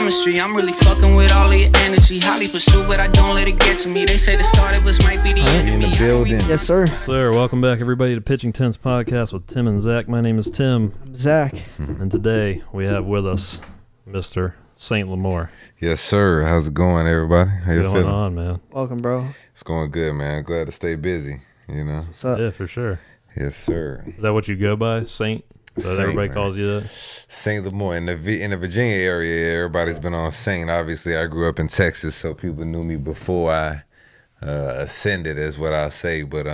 chemistry. I'm really fucking with all of your energy. Highly pursued, but I don't let it get to me. They say the start of us might be the enemy. In the building. Yes, sir. Sir, welcome back everybody to Pitching Tents Podcast with Tim and Zach. My name is Tim. I'm Zach. And today we have with us Mr. St. LeMoor. Yes, sir. How's it going, everybody? How you What's feeling? going on, man? Welcome, bro. It's going good, man. Glad to stay busy, you know? What's up? Yeah, for sure. Yes, sir. Is that what you go by, Saint? Is that Saint, everybody man. calls you that? St. LeMoor. In the Virginia area, everybody's been on Saint. Obviously, I grew up in Texas, so people knew me before I ascended, is what I say. But,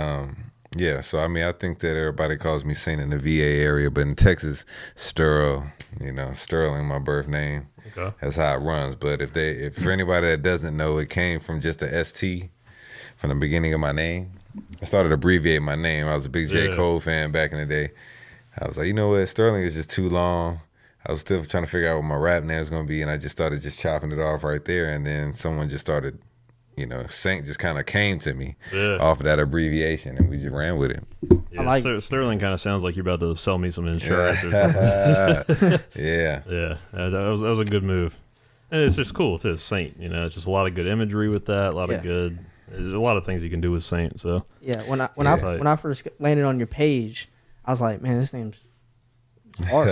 yeah, so, I mean, I think that everybody calls me Saint in the VA area. But in Texas, Sterling, my birth name. Okay. That's how it runs. But if for anybody that doesn't know, it came from just a ST from the beginning of my name. I started abbreviating my name. I was a big J. Cole fan back in the day. I was like, you know what, Sterling is just too long. I was still trying to figure out what my rap name was going to be, and I just started just chopping it off right there. And then someone just started, Saint just kind of came to me off of that abbreviation, and we just ran with it. Yeah, Sterling kind of sounds like you're about to sell me some insurance or something. Yeah. Yeah, that was a good move. And it's just cool, too. Saint, it's just a lot of good imagery with that, a lot of good. There's a lot of things you can do with Saint. So yeah, when I first landed on your page, I was like, man, this name's hard.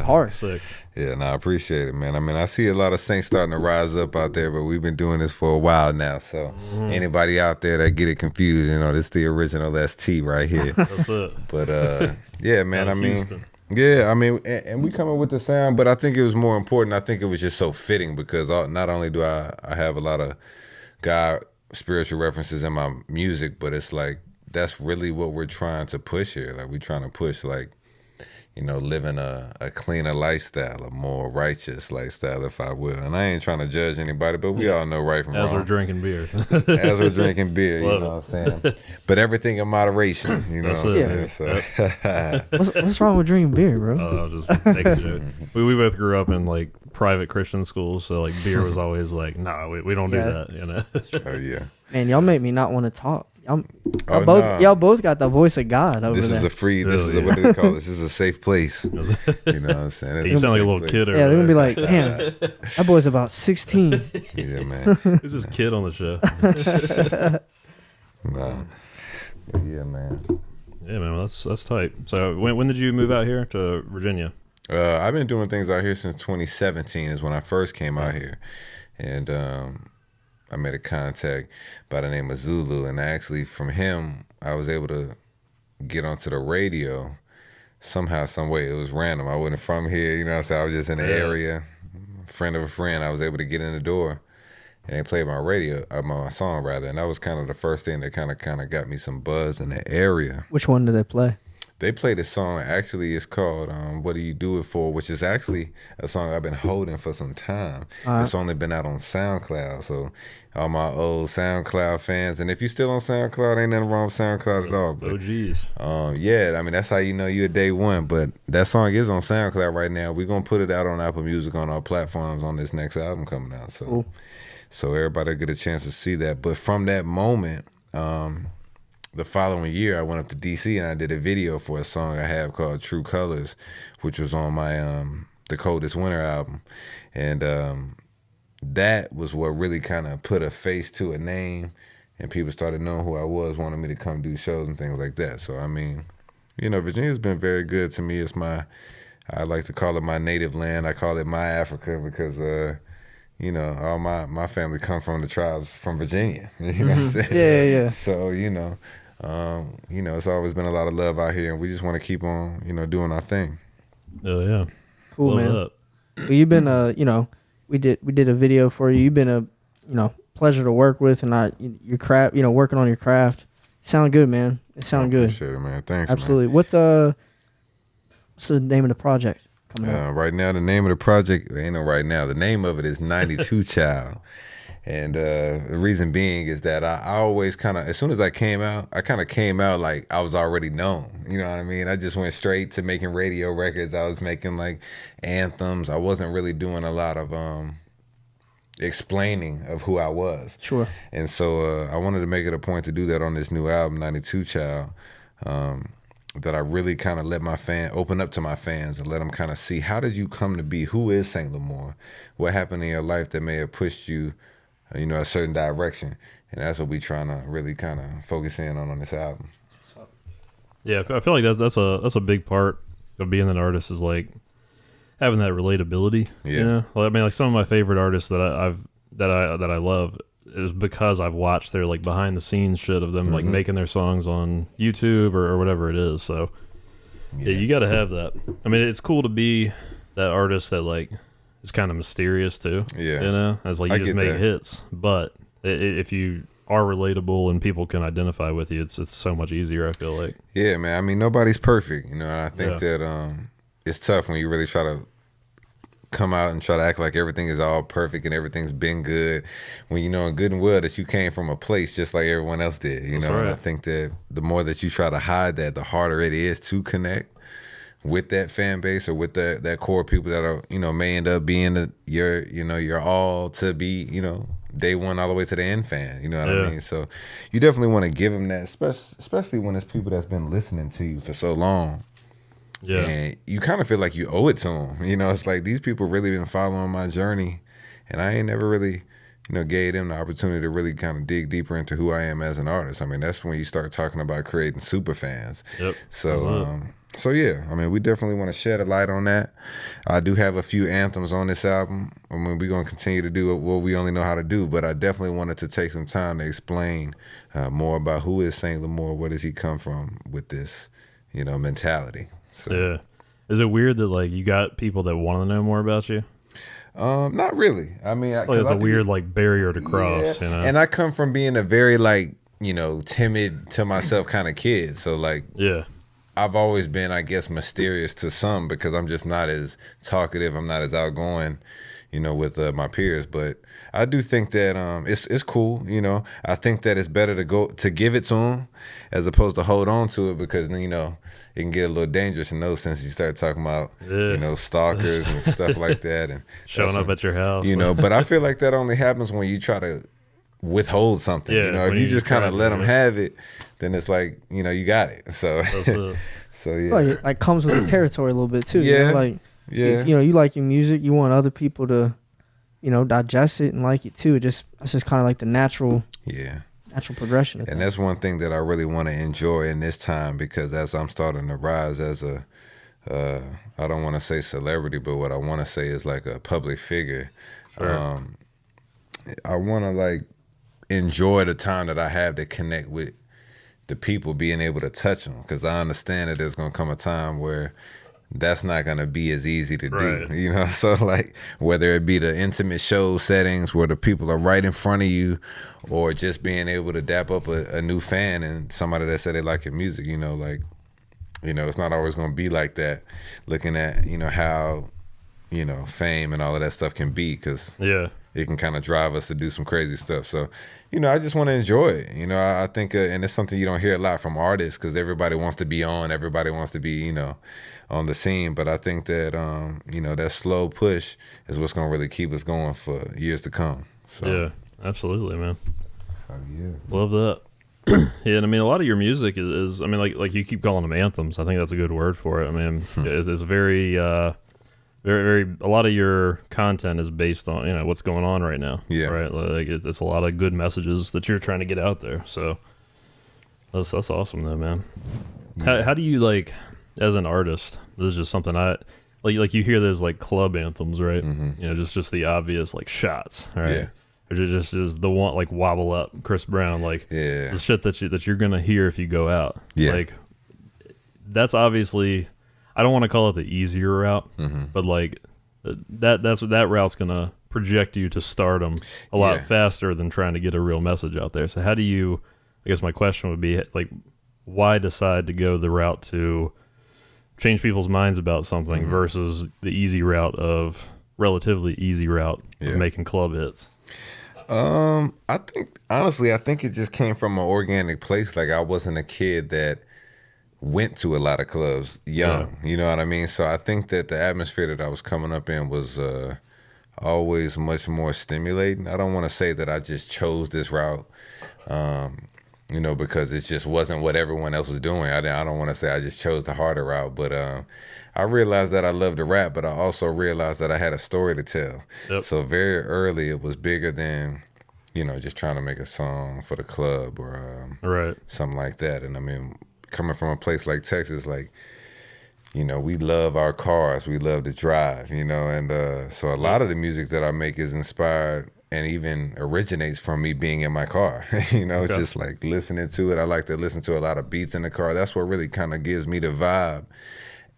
Hard. Sick. Yeah, no, I appreciate it, man. I mean, I see a lot of Saints starting to rise up out there, but we've been doing this for a while now. So anybody out there that get it confused, this is the original ST right here. That's it. But yeah, man, I mean, Houston. yeah, I mean, and we coming with the sound, but I think it was more important. I think it was just so fitting because not only do I have a lot of God spiritual references in my music, but it's like that's really what we're trying to push here. Like we're trying to push living a cleaner lifestyle, a more righteous lifestyle, if I will. And I ain't trying to judge anybody, but we all know right from wrong. As we're drinking beer. As we're drinking beer, you Love know what I'm saying? But everything in moderation, you know what I'm saying? So. What's wrong with drinking beer, bro? I was just making a joke. We both grew up in like private Christian schools, so like beer was always like, nah, we don't do that, Oh yeah. Man, y'all make me not want to talk. Y'all both got the voice of God over this there. Is a free. This is what they call it. This is a safe place. You know what I'm saying? You sound like a little kid. Yeah, they're gonna be like, damn, that boy's about 16. Yeah, man. Who's this kid on the show? Nah. Yeah, man. Yeah, man, that's tight. So when did you move out here to Virginia? I've been doing things out here since 2017 is when I first came out here. And I made a contact by the name of Zulu. And actually from him, I was able to get onto the radio somehow, some way. It was random. I wasn't from here, you know what I'm saying? I was just in the area. Friend of a friend, I was able to get in the door. And they played my song rather. And that was kind of the first thing that kind of got me some buzz in the area. Which one did they play? They played a song, actually, it's called What Do You Do It For, which is actually a song I've been holding for some time. It's only been out on SoundCloud, so all my old SoundCloud fans, and if you're still on SoundCloud, ain't nothing wrong with SoundCloud at all. But, oh, geez. Yeah, I mean, that's how you know you're day one, but that song is on SoundCloud right now. We're going to put it out on Apple Music on our platforms on this next album coming out, so cool. So everybody will get a chance to see that. But from that moment, the following year, I went up to D.C. and I did a video for a song I have called True Colors, which was on my The Coldest Winter album. And that was what really kind of put a face to a name, and people started knowing who I was, wanted me to come do shows and things like that. So, I mean, Virginia's been very good to me. It's I like to call it my native land. I call it my Africa because, all my family come from the tribes from Virginia. You know what I'm saying? Yeah. So, it's always been a lot of love out here, and we just want to keep on, doing our thing. Oh yeah, cool, love man. That. Well, you've been we did a video for you. You've been a pleasure to work with, and your craft, working on your craft. Sound good, man. It sound good. Appreciate it, man. Thanks. Absolutely. Man. What's the name of the project coming up? Right now, the name of the project ain't no right now. The name of it is 92 Child. And the reason being is that I always as soon as I came out like I was already known. You know what I mean? I just went straight to making radio records. I was making like anthems. I wasn't really doing a lot of explaining of who I was. Sure. And so I wanted to make it a point to do that on this new album, 92 Child. that I really kind of let open up to my fans and let them kind of see, how did you come to be? Who is St. LeMoor? What happened in your life that may have pushed you, a certain direction? And that's what we trying to really kind of focus in on this album. Yeah, I feel like that's a big part of being an artist, is like having that relatability. Yeah. You know? Well, I mean, like some of my favorite artists that I love is because I've watched their like behind the scenes shit of them like making their songs on YouTube or whatever it is. So yeah, you got to have that. I mean, it's cool to be that artist that like is kind of mysterious too. Yeah, you know, as like you just make hits, but if you are relatable and people can identify with you, it's so much easier, I feel like. Yeah, man. I mean, nobody's perfect, and I think that it's tough when you really try to come out and try to act like everything is all perfect and everything's been good, when you know in good and well that you came from a place just like everyone else did. Right. And I think that the more that you try to hide that, the harder it is to connect with that fan base or with that core of people that are may end up being your all to be day one all the way to the end fan. You know what I mean? So you definitely want to give them that, especially when it's people that's been listening to you for so long. Yeah, and you kind of feel like you owe it to them. It's like these people really been following my journey, and I ain't never really, gave them the opportunity to really kind of dig deeper into who I am as an artist. I mean, that's when you start talking about creating super fans. Yep. So yeah, I mean, we definitely want to shed a light on that. I do have a few anthems on this album. I mean, we're going to continue to do what we only know how to do, but I definitely wanted to take some time to explain more about who is St. LeMoor, where does he come from with this, mentality. So. Yeah. Is it weird that like you got people that want to know more about you? Not really. I mean, it's a weird like barrier to cross. Yeah. And I come from being a very like timid to myself kind of kid. So like I've always been, I guess, mysterious to some because I'm just not as talkative. I'm not as outgoing, with my peers. But I do think that it's cool. I think that it's better to give it to them as opposed to hold on to it, because it can get a little dangerous in those senses. You start talking about stalkers and stuff like that, and showing up at your house. But I feel like that only happens when you try to withhold something. If you just kind of let them have it, then it's like you got it. So so yeah, like it comes with the territory a little bit too. Yeah, if, you like your music, you want other people to digest it and like it too. That's just kind of like the natural progression of and that's one thing that I really want to enjoy in this time, because as I'm starting to rise as a I don't want to say celebrity, but what I want to say is like a public figure. Sure. I want to like enjoy the time that I have to connect with the people, being able to touch them, because I understand that there's going to come a time where that's not going to be as easy to do, So like whether it be the intimate show settings where the people are right in front of you, or just being able to dap up a new fan and somebody that said they like your music, it's not always going to be like that, looking at, how, fame and all of that stuff can be, because it can kind of drive us to do some crazy stuff. So, I just want to enjoy it. I think, and it's something you don't hear a lot from artists, because everybody wants to be on, everybody wants to be, on the scene. But I think that, that slow push is what's going to really keep us going for years to come. So. Yeah, absolutely, man. So, yeah. Love that. Yeah, and I mean, a lot of your music is I mean, like you keep calling them anthems. I think that's a good word for it. I mean, it's very, very, very, a lot of your content is based on, what's going on right now. Yeah. Right. Like it's a lot of good messages that you're trying to get out there. So that's awesome though, man. Yeah. How do you like, as an artist, this is just something I, like you hear those like club anthems, right? Mm-hmm. Just the obvious like shots, right? Yeah. Or just the one like Wobble Up, Chris Brown, like the shit that you're gonna hear if you go out. Yeah. Like that's obviously, I don't want to call it the easier route, but like that route's gonna project you to stardom a lot faster than trying to get a real message out there. So how do you? I guess my question would be like, why decide to go the route to change people's minds about something versus the relatively easy route of making club hits? I think it just came from an organic place. Like I wasn't a kid that went to a lot of clubs young, you know what I mean? So I think that the atmosphere that I was coming up in was always much more stimulating. I don't want to say that I just chose this route. you know, because it just wasn't what everyone else was doing. I don't want to say I just chose the harder route, but I realized that I loved to rap, but I also realized that I had a story to tell. Yep. So very early, it was bigger than, you know, just trying to make a song for the club or Right. something like that. And I mean, coming from a place like Texas, like, you know, we love our cars, we love to drive, you know, and so a lot of the music that I make is inspired and even originates from me being in my car. You know, it's just like listening to it. I like to listen to a lot of beats in the car. That's what really kind of gives me the vibe.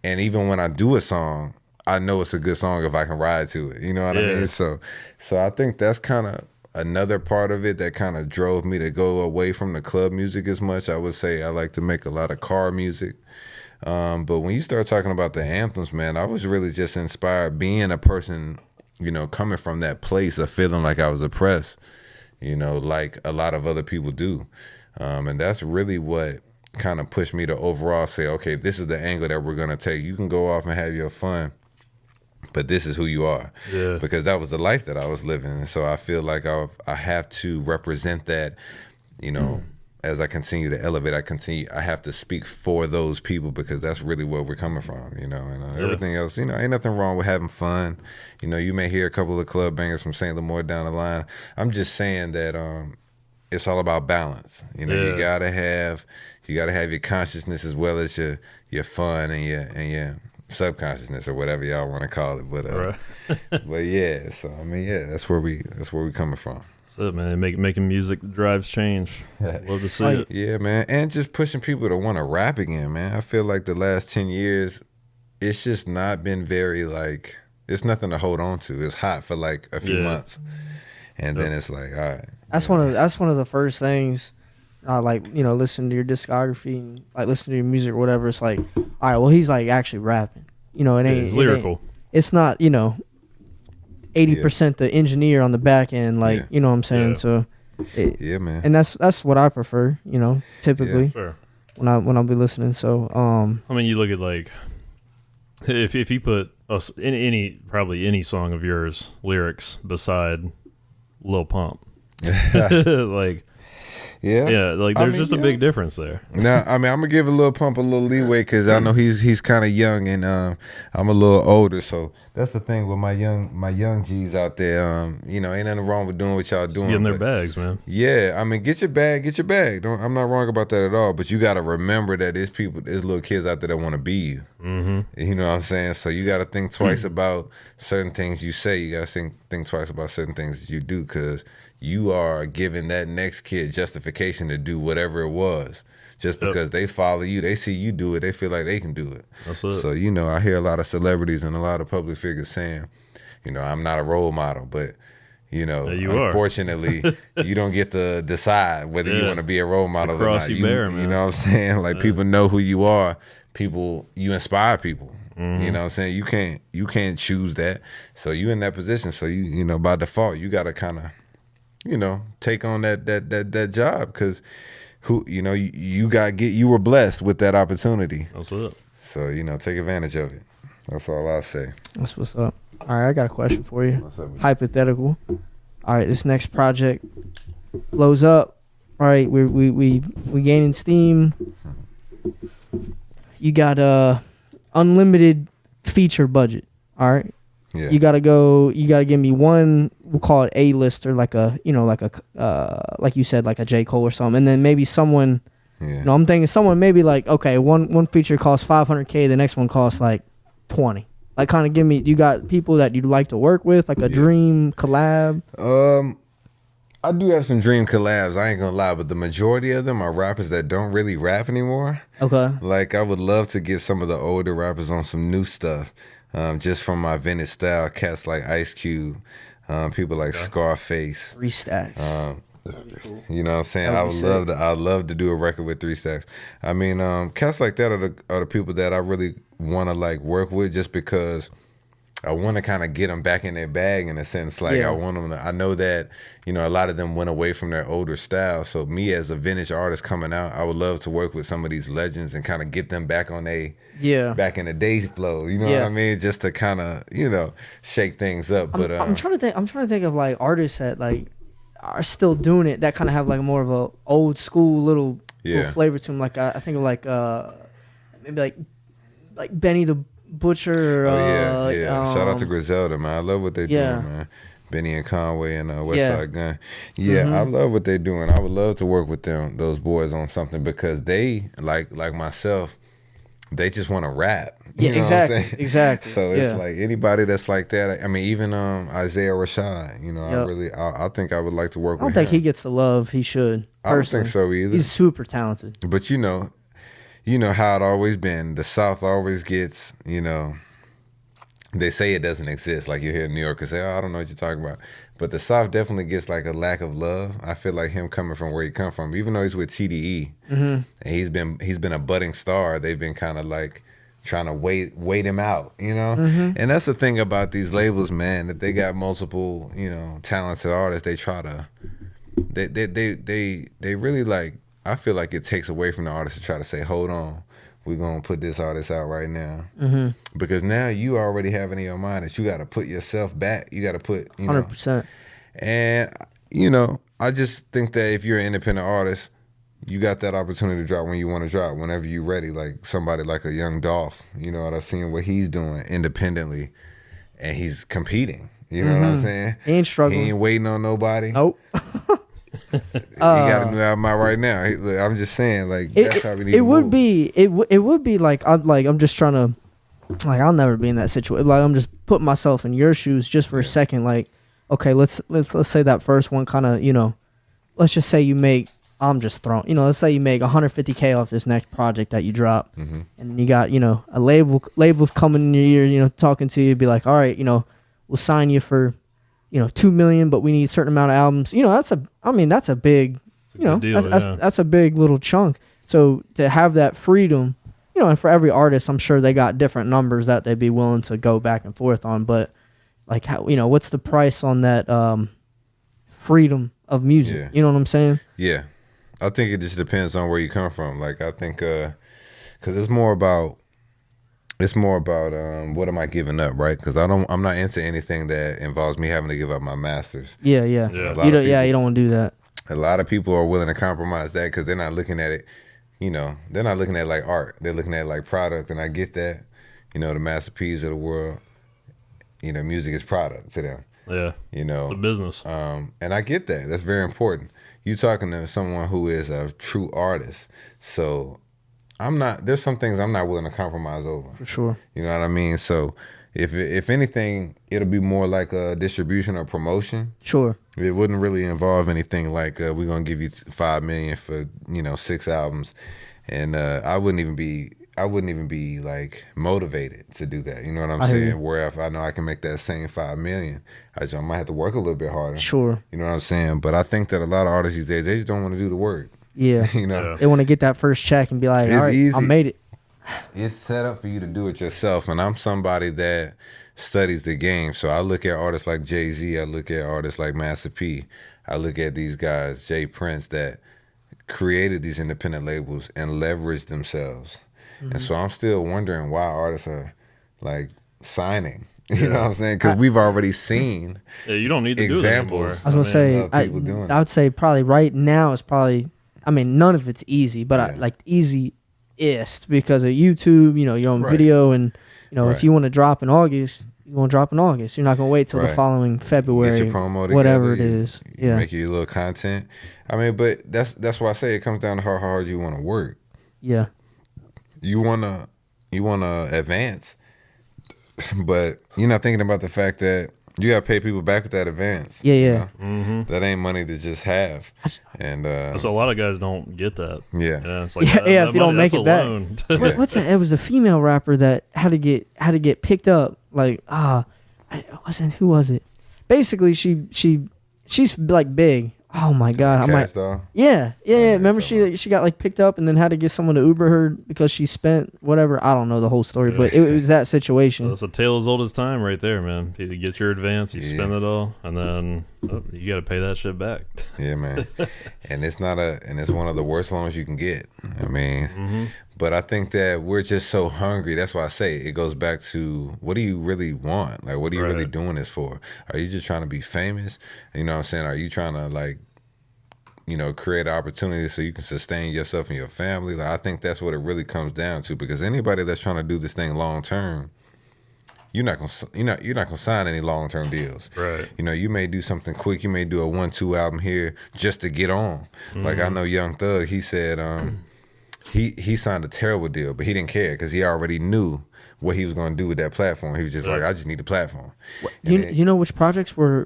And even when I do a song, I know it's a good song if I can ride to it. You know what I mean? So I think that's kind of another part of it that kind of drove me to go away from the club music as much. I would say I like to make a lot of car music. But when you start talking about the anthems, man, I was really just inspired being a person, you know, coming from that place of feeling like I was oppressed, you know, like a lot of other people do. And that's really what kind of pushed me to overall say, okay, this is the angle that we're going to take. You can go off and have your fun, but this is who you are. Yeah. Because that was the life that I was living. And so I feel like I have to represent that, you know, as I continue to elevate, I have to speak for those people because that's really where we're coming from, you know, and everything else, you know, ain't nothing wrong with having fun. You know, you may hear a couple of club bangers from St. LeMoor down the line. I'm just saying that it's all about balance. You know, you gotta have your consciousness as well as your fun and your subconsciousness or whatever y'all want to call it. But but yeah, so I mean, yeah, that's where we coming from. That's it, man. Making music drives change. Love to see it. Yeah, man. And just pushing people to want to rap again, man. I feel like the last 10 years, it's just not been very, like, it's nothing to hold on to. It's hot for like a few months. And then it's like, all right. That's one of the first things, like, you know, listen to your discography and like listen to your music or whatever. It's like, all right, well, he's like actually rapping. You know, it's lyrical. It's not, you know, 80% the engineer on the back end, like, you know what I'm saying? Yeah. So man. And that's what I prefer, you know, typically when I'll be listening. So I mean, you look at like if you put us in any song of yours lyrics beside Lil Pump, like like there's just a big difference there. Now, I mean, I'm gonna give Lil Pump a little leeway because I know he's kind of young and I'm a little older, so that's the thing with my young G's out there. You know, ain't nothing wrong with doing what y'all doing. Getting their bags, man. Yeah, I mean, get your bag. I'm not wrong about that at all. But you got to remember that there's little kids out there that want to be you. Mm-hmm. You know what I'm saying? So you got to think twice about certain things you say. You got to think twice about certain things that you do because you are giving that next kid justification to do whatever it was. Just because they follow you, they see you do it, they feel like they can do it. That's it. So, you know, I hear a lot of celebrities and a lot of public figures saying, you know, I'm not a role model, but, you know, unfortunately, you don't get to decide whether you want to be a role model or not. You know what I'm saying? Like, people know who you are. You inspire people. Mm-hmm. You know what I'm saying? You can't choose that. So you in that position. So, you know, by default, you got to kind of, you know, take on that job because you were blessed with that opportunity. That's it. So, you know, take advantage of it. That's all I'll say. That's what's up. All right, I got a question for you. What's up? Hypothetical. All right, this next project blows up. All right, we gaining steam. You got unlimited feature budget. All right. Yeah. You gotta give me one, we'll call it A-lister, like you said, like a J. Cole or something, and then maybe someone, I'm thinking someone maybe like, okay, one feature costs $500K, the next one costs like 20. Like, kind of give me, you got people that you'd like to work with, like a dream collab? I do have some dream collabs, I ain't gonna lie, but the majority of them are rappers that don't really rap anymore. Okay. Like, I would love to get some of the older rappers on some new stuff. Just from my vintage style, cats like Ice Cube, people like Scarface. 3 Stacks. You know what I'm saying? I'd love to do a record with 3 Stacks. I mean, cats like that are the people that I really want to like work with just because I want to kind of get them back in their bag in a sense. Like I want them to, I know that, you know, a lot of them went away from their older style. So me as a vintage artist coming out, I would love to work with some of these legends and kind of get them back on back in the day flow. You know what I mean? Just to kind of, you know, shake things up. But I'm trying to think of like artists that like are still doing it that kind of have like more of a old school little flavor to them. Like I think of like maybe like Benny the Butcher. Shout out to Griselda, man. I love what they're doing, man. Benny and Conway and Westside Gun. I love what they're doing. I would love to work with those boys on something, because they like myself, they just want to rap. You know what I'm saying? Exactly. So it's like anybody that's like that. I mean, even Isaiah Rashad. You know, I think I would like to work with him. I don't think he gets the love he should. Personally. I don't think so either. He's super talented. But you know how it always been. The South always gets, they say it doesn't exist. Like you hear New Yorkers say, "Oh, I don't know what you're talking about." But the South definitely gets like a lack of love. I feel like him coming from where he come from, even though he's with TDE, and he's been a budding star. They've been kind of like trying to wait him out, And that's the thing about these labels, man, that they got multiple, talented artists. They try to, they really like. I feel like it takes away from the artist to try to say, "Hold on, we're gonna put this artist out right now," because now you already have it in your mind that you got to put yourself back. You got to put, 100%. And I just think that if you're an independent artist, you got that opportunity to drop when you want to drop, whenever you're ready. Like somebody like a Young Dolph, I've seen what he's doing independently, and he's competing. You know what I'm saying? He ain't struggling. He ain't waiting on nobody. Nope. He got a new album out right now. I'm just saying, like, that's how we need to move. It would be like I'm just trying to, like, I'll never be in that situation. Like, I'm just putting myself in your shoes just for a second. Like, okay, let's say that first one kind of, let's just say you make, I'm just throwing, let's say you make $150K off this next project that you drop, and you got, a label's coming in your ear, talking to you, be like, all right, we'll sign you for, $2 million, but we need a certain amount of albums. That's a big, that's a big little chunk. So to have that freedom, and for every artist, I'm sure they got different numbers that they'd be willing to go back and forth on. But like, how, what's the price on that freedom of music? Yeah. You know what I'm saying? Yeah, I think it just depends on where you come from. Like, I think, because it's more about what am I giving up, right? Because I'm not into anything that involves me having to give up my masters. Yeah. You don't want to do that. A lot of people are willing to compromise that because they're not looking at it, they're not looking at it like art. They're looking at it like product, and I get that. The Master P's of the world, music is product to them. Yeah. It's a business. And I get that. That's very important. You talking to someone who is a true artist. So there's some things I'm not willing to compromise over. For sure. You know what I mean? So if anything, it'll be more like a distribution or promotion. Sure. It wouldn't really involve anything like we're gonna give you $5 million for 6 albums, and I wouldn't even be like motivated to do that. You know what I'm saying? Where if I know I can make that same $5 million, I might have to work a little bit harder. Sure. You know what I'm saying? But I think that a lot of artists these days, they just don't want to do the work. Yeah. They want to get that first check and be like, all right, easy. I made it. It's set up for you to do it yourself, and I'm somebody that studies the game. So I look at artists like Jay-Z, I look at artists like Master P, I look at these guys, Jay Prince, that created these independent labels and leveraged themselves. And so I'm still wondering why artists are like signing. You know what I'm saying? Because we've already seen you don't need to examples. I was going to say, I would say probably right now is probably, none of it's easy, but like easiest because of YouTube, you're on video, and if you want to drop in August, you're going to drop in August. You're not going to wait till the following February, get your promo together, whatever it is. You make your little content. But that's why I say it comes down to how hard you want to work. Yeah. You wanna advance, but you're not thinking about the fact that you gotta pay people back with that advance. Yeah. That ain't money to just have. And so a lot of guys don't get that. Yeah. It's like if you don't make it back. What's that? It was a female rapper that had to get picked up. Like who was it? Basically, she's like big. Oh my God! Yeah. Remember she got like picked up and then had to get someone to Uber her because she spent whatever. I don't know the whole story, but it was that situation. Well, it's a tale as old as time right there, man. You get your advance, you spend it all, and then you got to pay that shit back. Yeah, man. And it's one of the worst loans you can get. But I think that we're just so hungry. That's why I say it goes back to, what do you really want? Like, what are you really doing this for? Are you just trying to be famous? You know what I'm saying? Are you trying to, like, you know, create opportunities so you can sustain yourself and your family? Like, I think that's what it really comes down to, because anybody that's trying to do this thing long term, you're not gonna sign any long term deals. Right. You know, you may do something quick. You may do a 1-2 album here just to get on. Like, I know Young Thug, he said he signed a terrible deal, but he didn't care because he already knew what he was going to do with that platform. He was just like, I just need the platform. You know which projects were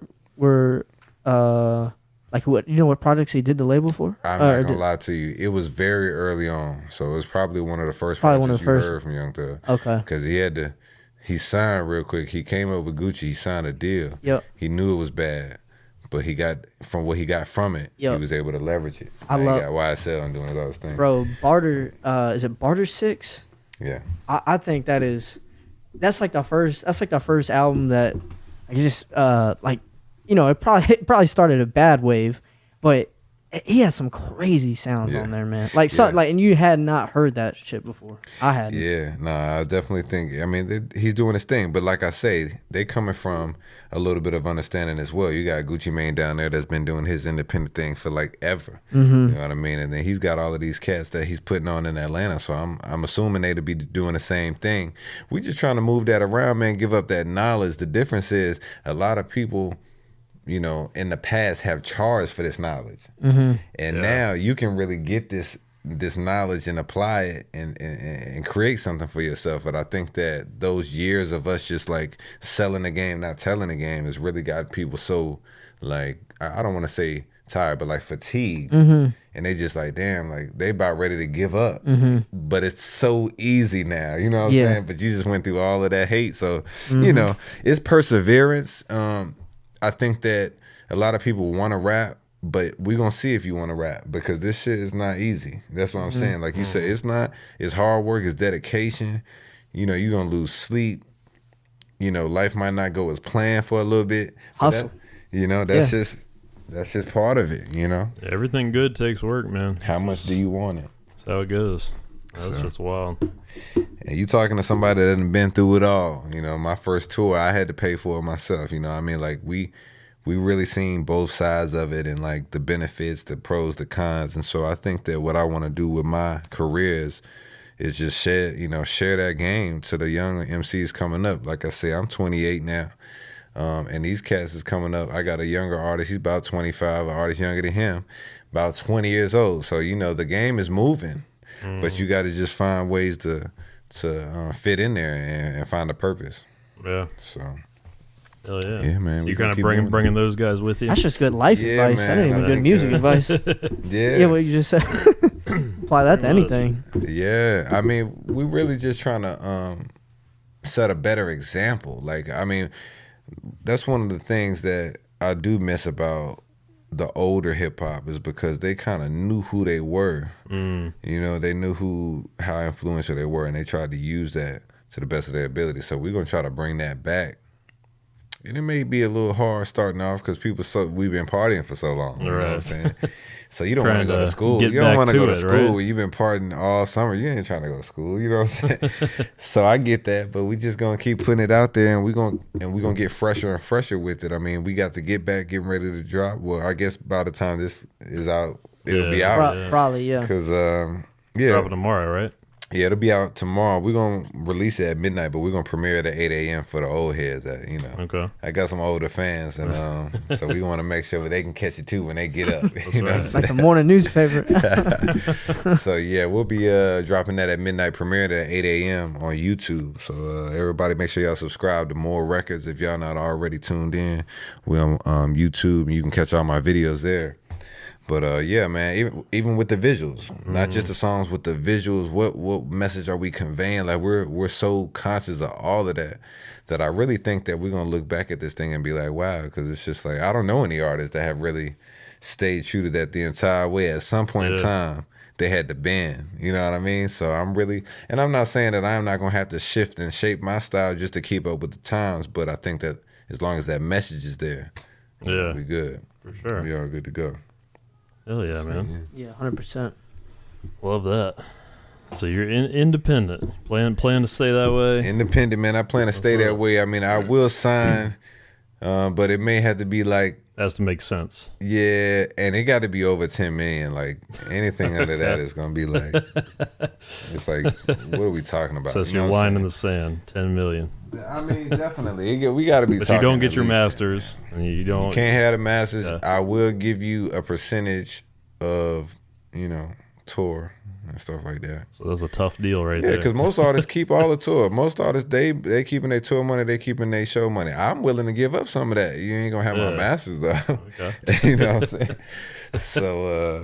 like what, you know what projects he did the label for? I'm not gonna lie to you, it was very early on, so it was probably one of the first projects you heard from Young Thug. Okay. Because he signed real quick. He came up with Gucci. He signed a deal. Yep. He knew it was bad, but he got from what he got from it. Yep. He was able to leverage it. He got YSL and doing those things. Bro, Barter. Is it Barter 6? Yeah. I think that's like the first album that I just like, you know, it probably started a bad wave, but he has some crazy sounds on there, man. Like, and you had not heard that shit before. I hadn't. Yeah, no, I definitely think. I mean, he's doing his thing, but like I say, they coming from a little bit of understanding as well. You got Gucci Mane down there that's been doing his independent thing for like ever. You know what I mean? And then he's got all of these cats that he's putting on in Atlanta. So I'm assuming they'd be doing the same thing. We just trying to move that around, man. Give up that knowledge. The difference is a lot of people, you know, in the past have charged for this knowledge. And now you can really get this knowledge and apply it and create something for yourself. But I think that those years of us just like selling the game, not telling the game, has really got people so, like, I don't want to say tired, but like fatigued. And they just like, damn, like they about ready to give up. But it's so easy now, you know what I'm saying? But you just went through all of that hate. So, you know, it's perseverance. I think that a lot of people want to rap, but we're going to see if you want to rap, because this shit is not easy. That's what I'm saying. Like you said, it's hard work, it's dedication. You know, you're going to lose sleep. You know, life might not go as planned for a little bit. Hustle. You know, that's just part of it, you know? Everything good takes work, man. How much do you want it? That's how it goes. That's just wild. And you talking to somebody that hasn't been through it all. You know, my first tour, I had to pay for it myself. You know what I mean? Like, we really seen both sides of it, and like the benefits, the pros, the cons. And so I think that what I want to do with my career is just share that game to the young MCs coming up. Like I say, I'm 28 now. And these cats is coming up. I got a younger artist. He's about 25, an artist younger than him, about 20 years old. So, you know, the game is moving. But you got to just find ways to fit in there and find a purpose. Yeah. So. Hell yeah. Yeah, man. So you kind of bringing those guys with you? That's just good life advice. Man, That ain't even good music advice. Yeah, what you just said. Apply that to anything. Yeah. I mean, we really just trying to set a better example. Like, I mean, that's one of the things that I do miss about the older hip hop, is because they kind of knew who they were. You know, they knew how influential they were, and they tried to use that to the best of their ability. So we're gonna try to bring that back. And it may be a little hard starting off because we've been partying for so long. You know what I'm saying? So you don't want to go to school. You don't want to go to school when you've been partying all summer. You ain't trying to go to school. You know what I'm saying? So I get that, but we just gonna keep putting it out there, and we're gonna get fresher and fresher with it. I mean, we got to get back, getting ready to drop. Well, I guess by the time this is out, it'll be out. Probably, yeah. Because dropping tomorrow, right? Yeah, it'll be out tomorrow. We're going to release it at midnight, but we're going to premiere it at 8 a.m. for the old heads. You know, okay. I got some older fans, and so we want to make sure they can catch it too when they get up. You know, like the morning newspaper. So, yeah, we'll be dropping that at midnight, premiered at 8 a.m. on YouTube. So, everybody make sure y'all subscribe to LeMoor Records. If y'all not already tuned in, we're on YouTube, and you can catch all my videos there. But yeah, man, even with the visuals, not just the songs, with the visuals, what message are we conveying? Like, we're so conscious of all of that I really think that we're gonna look back at this thing and be like, wow, because it's just like, I don't know any artists that have really stayed true to that the entire way. At some point in time, they had to bend. You know what I mean? So I'm not saying that I'm not gonna have to shift and shape my style just to keep up with the times, but I think that as long as that message is there, we good. For sure. We are good to go. Hell yeah, man. Yeah, 100%. Love that. So you're independent. Plan to stay that way? Independent, man. I plan to stay that way. I mean, I will sign, but it may have to be like, has to make sense. Yeah, and it got to be over 10 million. Like anything under that is gonna be like, it's like, what are we talking about? So you're line in the sand, 10 million. I mean, definitely, we got to be. But talking you don't get your least, masters, and you don't. You can't have the masters. Yeah. I will give you a percentage of, tour and stuff like that. So that's a tough deal, right there. Yeah, because most artists keep all the tour. Most artists they keeping their tour money, they keeping their show money. I'm willing to give up some of that. You ain't gonna have my masters though. Okay. You know what I'm saying? So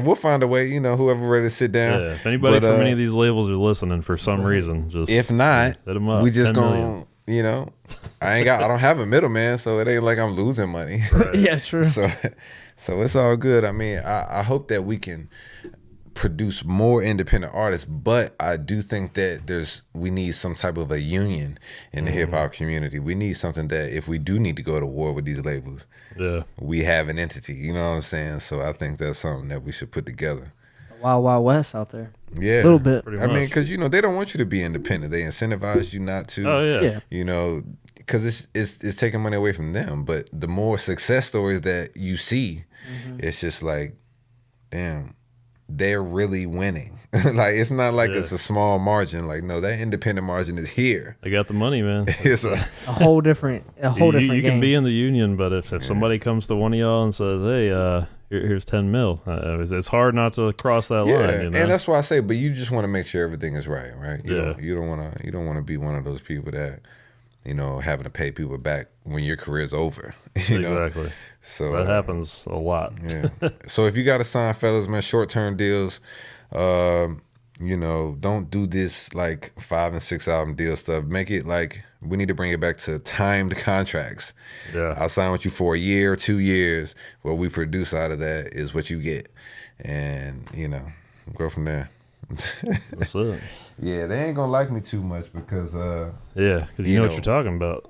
we'll find a way. Whoever ready to sit down. Yeah. If anybody from any of these labels are listening for some reason, just if not, hit them up. we just 10 gonna. million. I don't have a middleman, so it ain't like I'm losing money. Right. Yeah, true. So it's all good. I mean, I hope that we can produce more independent artists, but I do think that we need some type of a union in the hip hop community. We need something that if we do need to go to war with these labels, we have an entity. You know what I'm saying? So I think that's something that we should put together. Wild Wild West out there. Yeah, a little bit. I mean, because they don't want you to be independent. They incentivize you not to. Oh yeah. Because it's taking money away from them. But the more success stories that you see, it's just like, damn, they're really winning. Like it's not like it's a small margin. Like no, that independent margin is here. They got the money, man. It's a whole different different you game. can be in the union, but if somebody comes to one of y'all and says, "Hey, here's 10 mil," it's hard not to cross that line. And that's why I say. But you just want to make sure everything is right? Yeah. You don't want to be one of those people that having to pay people back when your career's over. Exactly. So that happens a lot. Yeah. So if you got to sign, fellas, man, short-term deals. Don't do this like 5 and 6 album deal stuff. Make it like we need to bring it back to timed contracts. Yeah. I'll sign with you for a year or 2 years. What we produce out of that is what you get, and go from there. That's it. Yeah, they ain't gonna like me too much because because you know what you're talking about.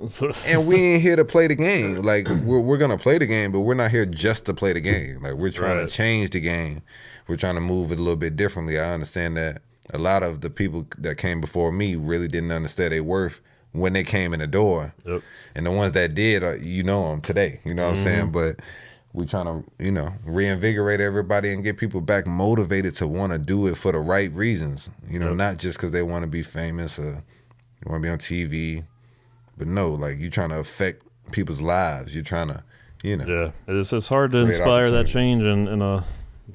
And we ain't here to play the game. Like we're gonna play the game, but we're not here just to play the game. Like we're trying to change the game. We're trying to move it a little bit differently. I understand that a lot of the people that came before me really didn't understand their worth when they came in the door. Yep. And the ones that did, them today. You know what I'm saying? But we trying to, reinvigorate everybody and get people back motivated to want to do it for the right reasons. Not just because they want to be famous or want to be on TV. But no, like you trying to affect people's lives. You're trying to, Yeah, it's hard to inspire that change in a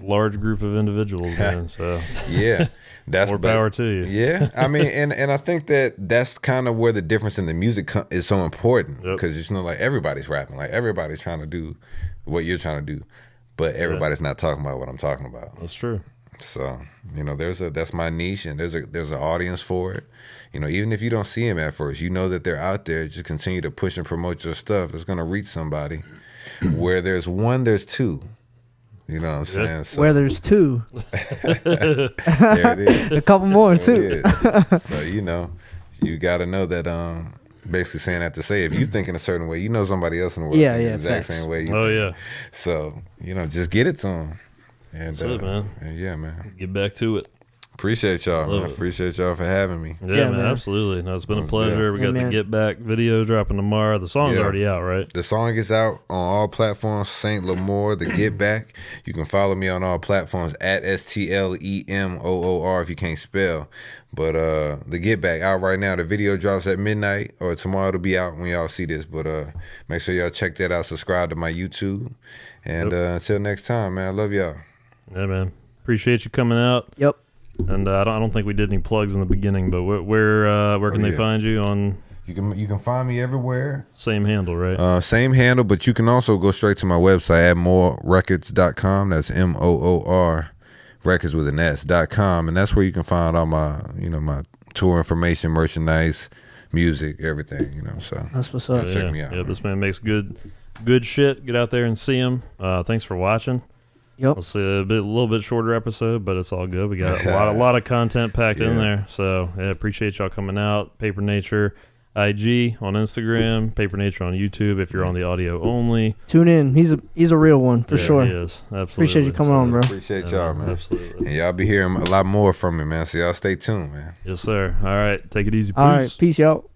large group of individuals, man. So yeah, that's more power to you. Yeah, I mean, and I think that's kind of where the difference in the music is so important because like everybody's rapping, like everybody's trying to do what you're trying to do, but everybody's not talking about what I'm talking about. That's true. So that's my niche, and there's an audience for it. Even if you don't see them at first, that they're out there. Just continue to push and promote your stuff. It's gonna reach somebody. Where there's one, there's two. You know what I'm saying? So, where there's two. There it is. A couple more too. So you got to know that. Basically saying that to say, if you think in a certain way, somebody else in the world thinks the exact same way. Yeah. So just get it to them. And that's it, man. And yeah, man. Get back to it. Appreciate y'all. Man. Appreciate y'all for having me. Yeah, man, absolutely. No, it's been a pleasure. We got the Get Back video dropping tomorrow. The song's already out, right? The song is out on all platforms. Saint LeMoor, the Get Back. You can follow me on all platforms at STLEMOOR if you can't spell. But the Get Back out right now. The video drops at midnight, or tomorrow it'll be out when y'all see this. But make sure y'all check that out. Subscribe to my YouTube. And until next time, man, I love y'all. Yeah, man. Appreciate you coming out. Yep. And I don't think we did any plugs in the beginning, but where can they find you on? You can find me everywhere. Same handle, right? Same handle, but you can also go straight to my website at moorrecords.com. That's MOOR records with an S.com, and that's where you can find all my my tour information, merchandise, music, everything. So that's what's up. Check me out. Yeah, this man makes good shit. Get out there and see him. Thanks for watching. Yep. Let's see a little bit shorter episode, but it's all good. We got a lot of content packed in there. So appreciate y'all coming out. Paper Nature. IG on Instagram, Paper Nature on YouTube. If you're on the audio only, tune in. He's a real one for sure. He is absolutely. Appreciate you coming on, bro. Appreciate y'all, man. Absolutely. And y'all be hearing a lot more from me, man. So y'all stay tuned, man. Yes, sir. All right, take it easy. All right, peace, y'all.